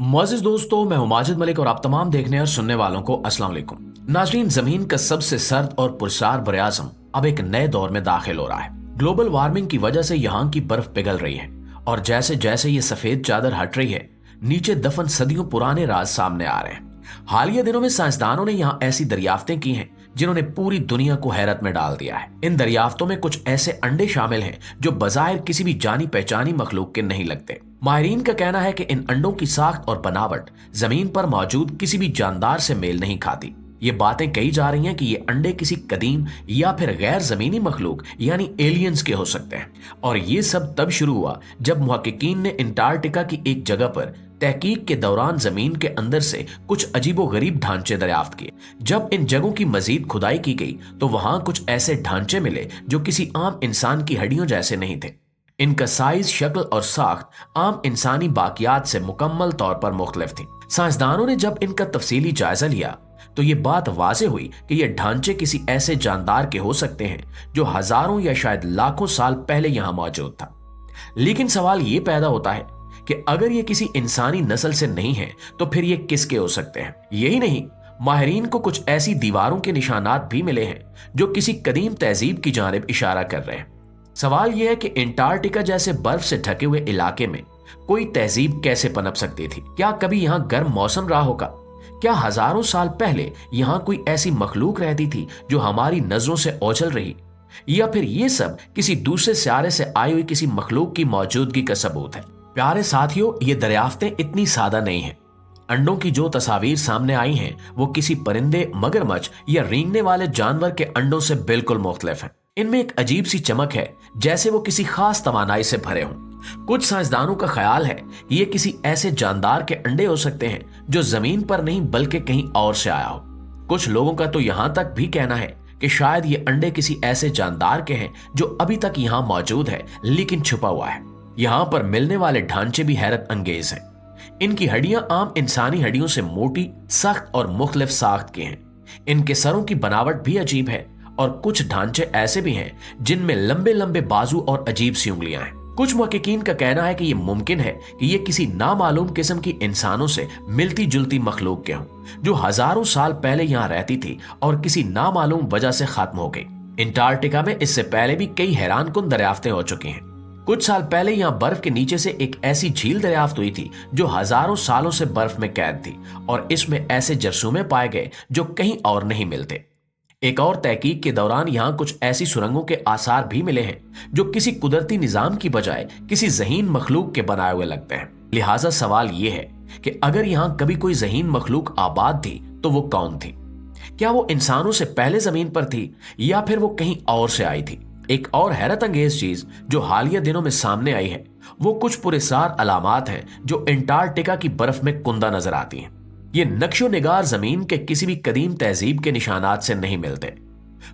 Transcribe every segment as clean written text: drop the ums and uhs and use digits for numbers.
मुअज़्ज़िज़ दोस्तों, मैं हूं माजिद मलिक और आप तमाम देखने और सुनने वालों को अस्सलाम वालेकुम। नाज़रीन, जमीन का सबसे सर्द और पुरसार बरआज़म अब एक नए दौर में दाखिल हो रहा है। ग्लोबल वार्मिंग की वजह से यहाँ की बर्फ पिघल रही है और जैसे जैसे ये सफेद चादर हट रही है, नीचे दफन सदियों पुराने राज सामने आ रहे हैं। हालिया दिनों में साइंसदानों ने यहाँ ऐसी दरियाफ्तें की हैं जिन्होंने पूरी दुनिया को हैरत में डाल दिया है। इन दरियाफ्तों में कुछ ऐसे अंडे शामिल हैं जो बज़ाहिर किसी भी जानी पहचानी मखलूक के नहीं लगते। माहिरीन का कहना है कि इन अंडों की साख्त और बनावट जमीन पर मौजूद किसी भी जानदार से मेल नहीं खाती। ये बातें कही जा रही हैं कि ये अंडे किसी कदीम या फिर गैर जमीनी मखलूक यानी एलियंस के हो सकते हैं। और ये सब तब शुरू हुआ जब मुहक्किकीन ने अंटार्कटिका की एक जगह पर तहकीक के दौरान जमीन के अंदर से कुछ अजीबोगरीब ढांचे दरियाफ्त किए। जब इन जगहों की मजीद खुदाई की गई तो वहां कुछ ऐसे ढांचे मिले जो किसी आम इंसान की हड्डियों जैसे नहीं थे। इनका साइज, शक्ल और साख्त आम इंसानी बाकियात से मुकम्मल तौर पर मुख्तलिफ थी। साइंसदानों ने जब इनका तफसीली जायजा लिया तो ये बात वाज़ेह हुई कि ये ढांचे किसी ऐसे जानदार के हो सकते हैं जो हजारों या शायद लाखों साल पहले यहां मौजूद था। लेकिन सवाल ये पैदा होता है कि अगर ये किसी इंसानी नस्ल से नहीं है तो फिर ये किसके हो सकते हैं। यही नहीं, माहिरीन को कुछ ऐसी दीवारों के निशानात भी मिले हैं जो किसी कदीम तहजीब की जानिब इशारा कर रहे हैं। सवाल यह है कि अंटार्कटिका जैसे बर्फ से ढके हुए इलाके में कोई तहजीब कैसे पनप सकती थी? क्या कभी यहाँ गर्म मौसम रहा होगा? क्या हजारों साल पहले यहाँ कोई ऐसी मखलूक रहती थी जो हमारी नजरों से ओझल रही, या फिर ये सब किसी दूसरे सियारे से आई हुई किसी मखलूक की मौजूदगी का सबूत है? प्यारे साथियों, ये दरियाफ्तें इतनी सादा नहीं हैं। अंडों की जो तस्वीर सामने आई हैं वो किसी परिंदे, मगरमच्छ या रेंगने वाले जानवर के अंडों से बिल्कुल मुख्तलिफ हैं। इनमें एक अजीब सी चमक है, जैसे वो किसी खास तवानाई से भरे हों। कुछ साइंसदानों का ख्याल है कि ये किसी ऐसे जानदार के अंडे हो सकते हैं जो जमीन पर नहीं बल्कि कहीं और से आया हो। कुछ लोगों का तो यहां तक भी कहना है कि शायद ये अंडे किसी ऐसे जानदार के हैं जो अभी तक यहां मौजूद है लेकिन छुपा हुआ है। यहां पर मिलने वाले ढांचे भी हैरत अंगेज हैं। इनकी हड्डियां आम इंसानी हड्डियों से मोटी, सख्त और मुख्तलिफ साख्त की हैं। इनके सरों की बनावट भी अजीब है और कुछ ढांचे ऐसे भी हैं जिनमें लंबे लंबे बाजू और अजीब सी उंगलियां हैं। कुछ मुहक्किकीन का कहना है कि यह मुमकिन है कि ये किसी नामालूम किस्म की इंसानों से मिलती जुलती मखलूक के हों जो हजारों साल पहले यहाँ रहती थी और किसी नामालूम वजह से खत्म हो गई। अंटार्कटिका में इससे पहले भी कई हैरानकुन दरियाफ्तें हो चुकी हैं। कुछ साल पहले यहाँ बर्फ के नीचे से एक ऐसी झील दरियाफ्त हुई थी जो हजारों सालों से बर्फ में कैद थी और इसमें ऐसे जरसूमे पाए गए जो कहीं और नहीं मिलते। एक और तहकीक के दौरान यहाँ कुछ ऐसी सुरंगों के आसार भी मिले हैं जो किसी कुदरती निजाम की बजाय किसी ज़हीन मखलूक के बनाए हुए लगते हैं। लिहाजा सवाल ये है कि अगर यहाँ कभी कोई ज़हीन मखलूक आबाद थी तो वो कौन थी? क्या वो इंसानों से पहले जमीन पर थी या फिर वो कहीं और से आई थी? एक और हैरत अंगेज चीज जो हालिया दिनों में सामने आई है वो कुछ पुरस्कार अलामात हैं जो अंटार्कटिका की बर्फ में कुंदा नजर आती हैं। ये नक्शो निगार जमीन के किसी भी कदीम तहजीब के निशानात से नहीं मिलते।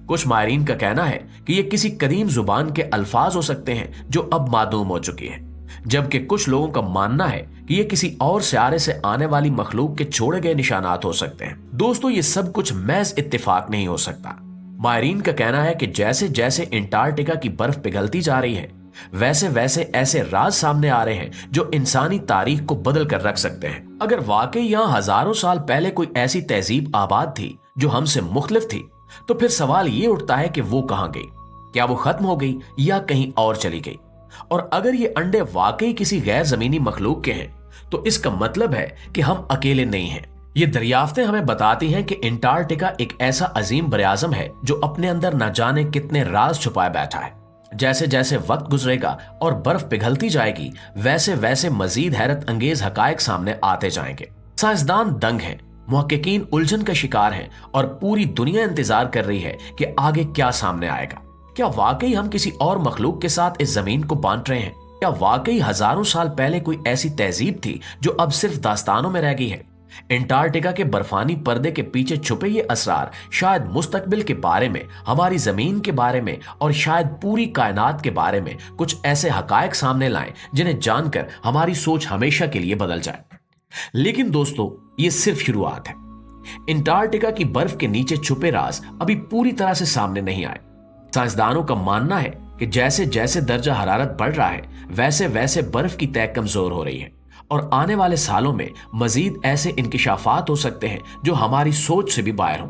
कुछ माहिरीन का कहना है कि ये किसी कदीम जुबान के अल्फाज हो सकते हैं जो अब मादूम हो चुकी है, जबकि कुछ लोगों का मानना है कि ये किसी और सियारे से आने वाली मखलूक के छोड़े गए निशानात हो सकते हैं। दोस्तों, ये सब कुछ महज इत्तेफाक नहीं हो सकता। माहिरीन का कहना है कि जैसे जैसे अंटार्कटिका की बर्फ पिघलती जा रही है वैसे वैसे ऐसे राज सामने आ रहे हैं जो इंसानी तारीख को बदल कर रख सकते हैं। अगर वाकई यहाँ हजारों साल पहले कोई ऐसी तहजीब आबाद थी जो हमसे मुख्तलिफ थी तो फिर सवाल ये उठता है कि वो कहाँ गई? क्या वो खत्म हो गई या कहीं और चली गई? और अगर ये अंडे वाकई किसी गैर जमीनी मखलूक के हैं तो इसका मतलब है कि हम अकेले नहीं हैं। ये दरियाफ्तें हमें बताती हैं कि अंटार्कटिका एक ऐसा अजीम बरआज़म है जो अपने अंदर न जाने कितने राज छुपाए बैठा है। जैसे जैसे वक्त गुजरेगा और बर्फ पिघलती जाएगी वैसे वैसे मजीद हैरत अंगेज हकायक सामने आते जाएंगे। साइंसदान दंग हैं, मुहक्किकीन उलझन का शिकार हैं और पूरी दुनिया इंतजार कर रही है कि आगे क्या सामने आएगा। क्या वाकई हम किसी और मखलूक के साथ इस जमीन को बांट रहे हैं? क्या वाकई हजारों साल पहले कोई ऐसी तहजीब थी जो अब सिर्फ दास्तानों में रह गई है? अंटार्कटिका के बर्फानी पर्दे के पीछे छुपे ये असरार शायद मुस्तकबिल के बारे में, हमारी जमीन के बारे में और शायद पूरी कायनात के बारे में कुछ ऐसे हकायक सामने लाएं जिन्हें जानकर हमारी सोच हमेशा के लिए बदल जाए। लेकिन दोस्तों, ये सिर्फ शुरुआत है। अंटार्कटिका की बर्फ के नीचे छुपे राज अभी पूरी तरह से सामने नहीं आए। साइंसदानों का मानना है कि जैसे जैसे दर्जा हरारत बढ़ रहा है वैसे वैसे बर्फ की तह कमजोर हो रही है और आने वाले सालों में मजीद ऐसे इंकिशाफात हो सकते हैं जो हमारी सोच से भी बाहर हों।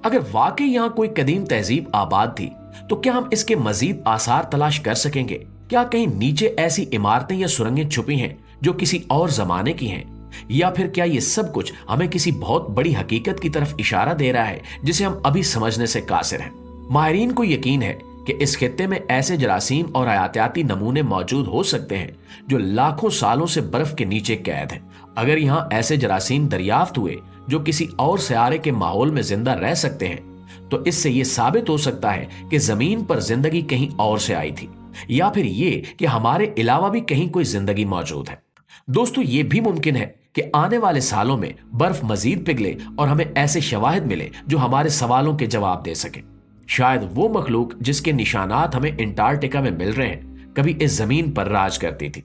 अगर वाकई यहाँ कोई कदीम तहजीब आबाद थी तो क्या हम इसके मजीद आसार तलाश कर सकेंगे? क्या कहीं नीचे ऐसी इमारतें या सुरंगें छुपी हैं जो किसी और जमाने की हैं? या फिर क्या ये सब कुछ हमें किसी बहुत बड़ी हकीकत की तरफ इशारा दे रहा है जिसे हम अभी समझने से कासिर हैं? माहिरीन को यकीन है कि इस खित्ते में ऐसे जरासीम और हयातियाती नमूने मौजूद हो सकते हैं जो लाखों सालों से बर्फ के नीचे कैद हैं। अगर यहाँ ऐसे जरासीम दरियाफ्त हुए जो किसी और सियारे के माहौल में जिंदा रह सकते हैं तो इससे यह साबित हो सकता है कि जमीन पर जिंदगी कहीं और से आई थी, या फिर ये कि हमारे अलावा भी कहीं कोई जिंदगी मौजूद है। दोस्तों, ये भी मुमकिन है कि आने वाले सालों में बर्फ मजीद पिघले और हमें ऐसे शवाहिद मिले जो हमारे सवालों के जवाब दे सके। शायद वो मखलूक जिसके निशानात हमें अंटार्कटिका में मिल रहे हैं कभी इस जमीन पर राज करती थी।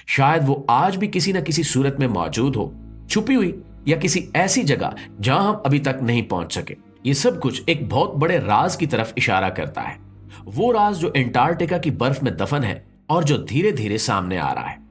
शायद वो आज भी किसी न किसी सूरत में मौजूद हो, छुपी हुई, या किसी ऐसी जगह जहां हम अभी तक नहीं पहुंच सके। ये सब कुछ एक बहुत बड़े राज की तरफ इशारा करता है, वो राज जो अंटार्कटिका की बर्फ में दफन है और जो धीरे धीरे सामने आ रहा है।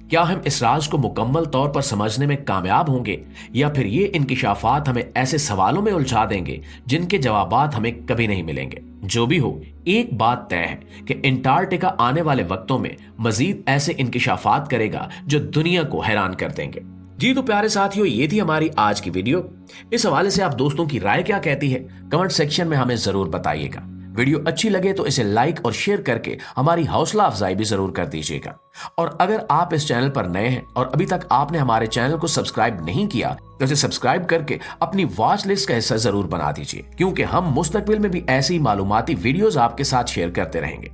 क्या हम इस राज को मुकम्मल तौर पर समझने में कामयाब होंगे, या फिर ये इंकिशाफात हमें ऐसे सवालों में उलझा देंगे जिनके जवाबात हमें कभी नहीं मिलेंगे? जो भी हो, एक बात तय है कि अंटार्कटिका आने वाले वक्तों में मजीद ऐसे इंकिशाफात करेगा जो दुनिया को हैरान कर देंगे। जी तो प्यारे साथियों, ये थी हमारी आज की वीडियो। इस हवाले से आप दोस्तों की राय क्या कहती है कमेंट सेक्शन में हमें जरूर बताइएगा। वीडियो अच्छी लगे तो इसे लाइक और शेयर करके हमारी हौसला अफजाई भी जरूर कर दीजिएगा। और अगर आप इस चैनल पर नए हैं और अभी तक आपने हमारे चैनल को सब्सक्राइब नहीं किया तो इसे सब्सक्राइब करके अपनी वॉच लिस्ट का हिस्सा जरूर बना दीजिए, क्योंकि हम मुस्तकबिल में भी ऐसी मालूमाती वीडियोस आपके साथ शेयर करते रहेंगे।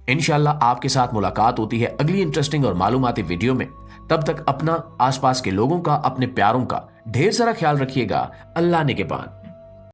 इंशाल्लाह आपके साथ मुलाकात होती है अगली इंटरेस्टिंग और मालूमाती वीडियो में। तब तक अपना, आसपास के लोगों का, अपने प्यारों का ढेर सारा ख्याल रखिएगा। अल्लाह निगहबान।